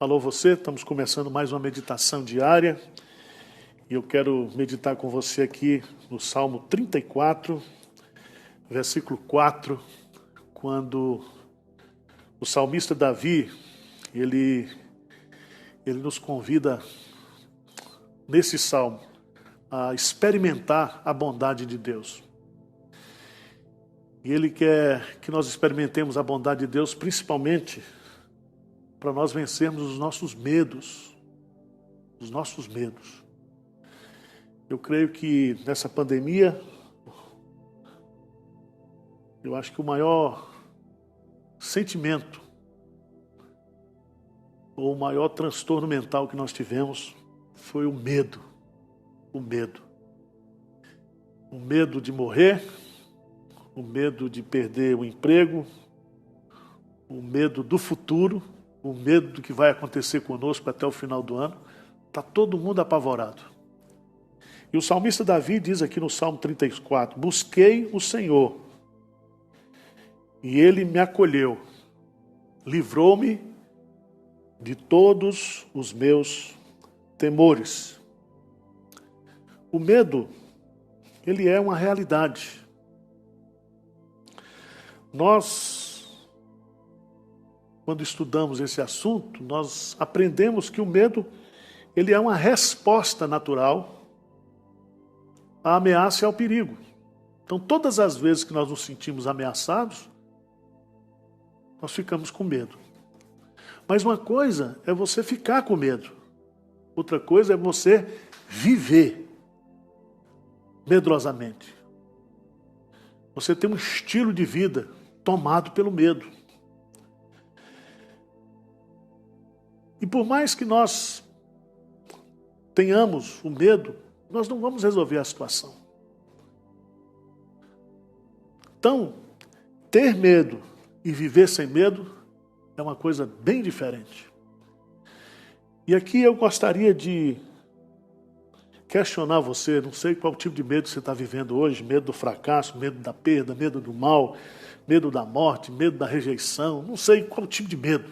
Alô você, estamos começando mais uma meditação diária e eu quero meditar com você aqui no Salmo 34, versículo 4, quando o salmista Davi, ele nos convida nesse salmo a experimentar a bondade de Deus. E ele quer que nós experimentemos a bondade de Deus principalmente para nós vencermos os nossos medos. Os nossos medos. Eu creio que nessa pandemia, eu acho que o maior sentimento, ou o maior transtorno mental que nós tivemos foi o medo. O medo. O medo de morrer, o medo de perder o emprego, o medo do futuro, o medo do que vai acontecer conosco até o final do ano. Está todo mundo apavorado. E o salmista Davi diz aqui no Salmo 34, busquei o Senhor, e Ele me acolheu, livrou-me de todos os meus temores. O medo, ele é uma realidade. Nós, quando estudamos esse assunto, nós aprendemos que o medo, ele é uma resposta natural à ameaça e ao perigo. Então, todas as vezes que nós nos sentimos ameaçados, nós ficamos com medo. Mas uma coisa é você ficar com medo. Outra coisa é você viver medrosamente. Você tem um estilo de vida tomado pelo medo. E por mais que nós tenhamos o medo, nós não vamos resolver a situação. Então, ter medo e viver sem medo é uma coisa bem diferente. E aqui eu gostaria de questionar você, não sei qual tipo de medo você está vivendo hoje, medo do fracasso, medo da perda, medo do mal, medo da morte, medo da rejeição, não sei qual tipo de medo.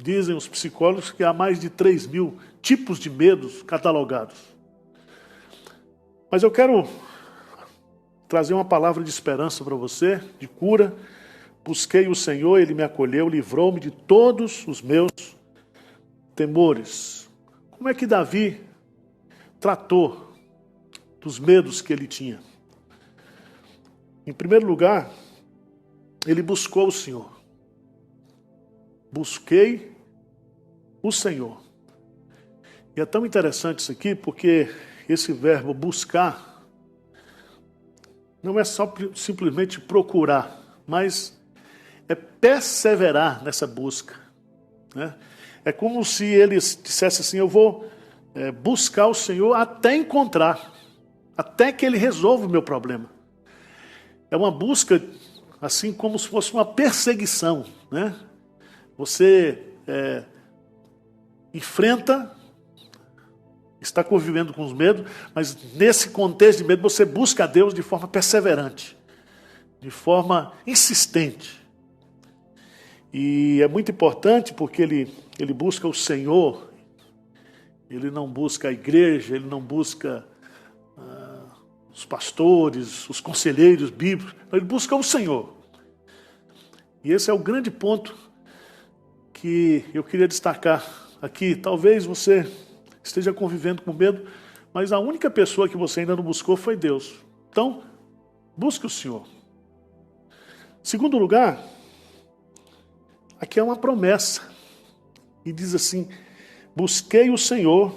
Dizem os psicólogos que há mais de 3.000 tipos de medos catalogados. Mas eu quero trazer uma palavra de esperança para você, de cura. Busquei o Senhor, Ele me acolheu, livrou-me de todos os meus temores. Como é que Davi tratou dos medos que ele tinha? Em primeiro lugar, ele buscou o Senhor. Busquei o Senhor. E é tão interessante isso aqui, porque esse verbo buscar não é só simplesmente procurar, mas é perseverar nessa busca, né? É como se ele dissesse assim, eu vou buscar o Senhor até encontrar, até que Ele resolva o meu problema. É uma busca assim como se fosse uma perseguição, né? Você enfrenta, está convivendo com os medos, mas nesse contexto de medo você busca a Deus de forma perseverante, de forma insistente. E é muito importante porque ele busca o Senhor, ele não busca a igreja, ele não busca os pastores, os conselheiros bíblicos, ele busca o Senhor. E esse é o grande ponto que eu queria destacar aqui. Talvez você esteja convivendo com medo, mas a única pessoa que você ainda não buscou foi Deus. Então, busque o Senhor. Segundo lugar, aqui é uma promessa. E diz assim, busquei o Senhor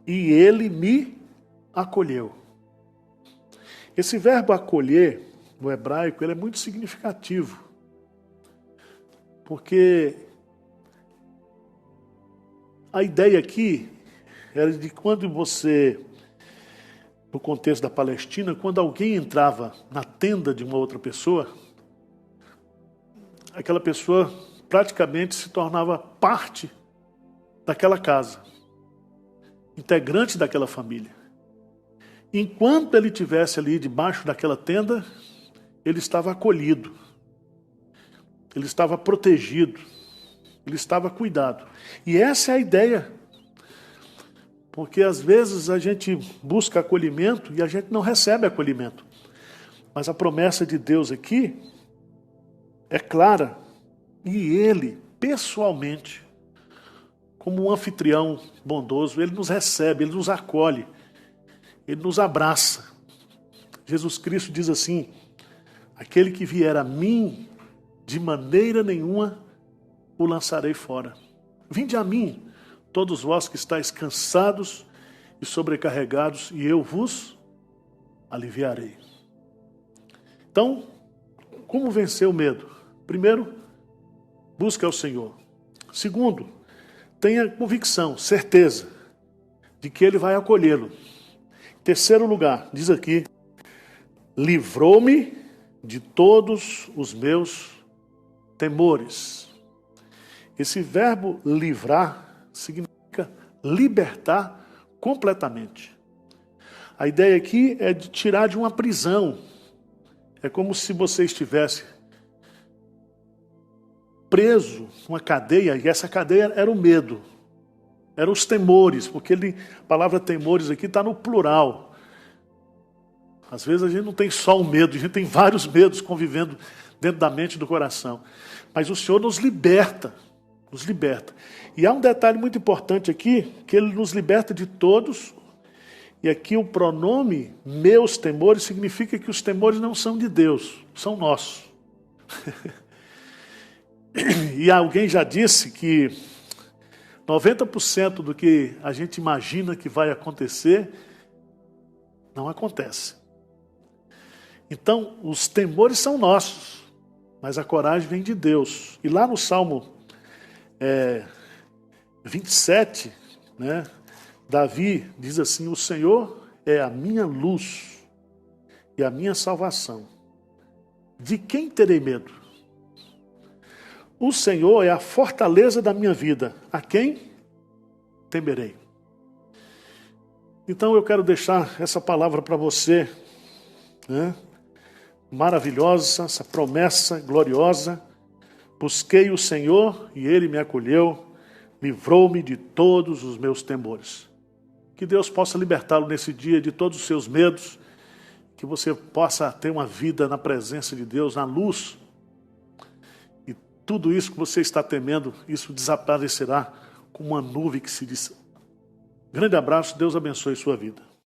e Ele me acolheu. Esse verbo acolher, no hebraico, ele é muito significativo. Porque a ideia aqui era de quando você, no contexto da Palestina, quando alguém entrava na tenda de uma outra pessoa, aquela pessoa praticamente se tornava parte daquela casa, integrante daquela família. Enquanto ele estivesse ali debaixo daquela tenda, ele estava acolhido, ele estava protegido, Ele estava cuidado. E essa é a ideia. Porque às vezes a gente busca acolhimento e a gente não recebe acolhimento. Mas a promessa de Deus aqui é clara. E Ele, pessoalmente, como um anfitrião bondoso, Ele nos recebe, Ele nos acolhe, Ele nos abraça. Jesus Cristo diz assim: aquele que vier a mim, de maneira nenhuma o lançarei fora. Vinde a mim, todos vós que estáis cansados e sobrecarregados, e eu vos aliviarei. Então, como vencer o medo? Primeiro, busca ao Senhor. Segundo, tenha convicção, certeza, de que Ele vai acolhê-lo. Terceiro lugar, diz aqui: livrou-me de todos os meus temores. Esse verbo livrar significa libertar completamente. A ideia aqui é de tirar de uma prisão. É como se você estivesse preso numa cadeia, e essa cadeia era o medo, eram os temores, porque a palavra temores aqui está no plural. Às vezes a gente não tem só um medo, a gente tem vários medos convivendo dentro da mente e do coração. Mas o Senhor nos liberta, nos liberta. E há um detalhe muito importante aqui, que Ele nos liberta de todos, e aqui o pronome meus temores significa que os temores não são de Deus, são nossos. E alguém já disse que 90% do que a gente imagina que vai acontecer, não acontece. Então, os temores são nossos, mas a coragem vem de Deus. E lá no Salmo 27, né, Davi diz assim: o Senhor é a minha luz e a minha salvação. De quem terei medo? O Senhor é a fortaleza da minha vida. A quem temerei? Então eu quero deixar essa palavra para você, né? Maravilhosa, essa promessa gloriosa. Busquei o Senhor e Ele me acolheu, livrou-me de todos os meus temores. Que Deus possa libertá-lo nesse dia de todos os seus medos, que você possa ter uma vida na presença de Deus, na luz. E tudo isso que você está temendo, isso desaparecerá como uma nuvem que se diz. Grande abraço, Deus abençoe sua vida.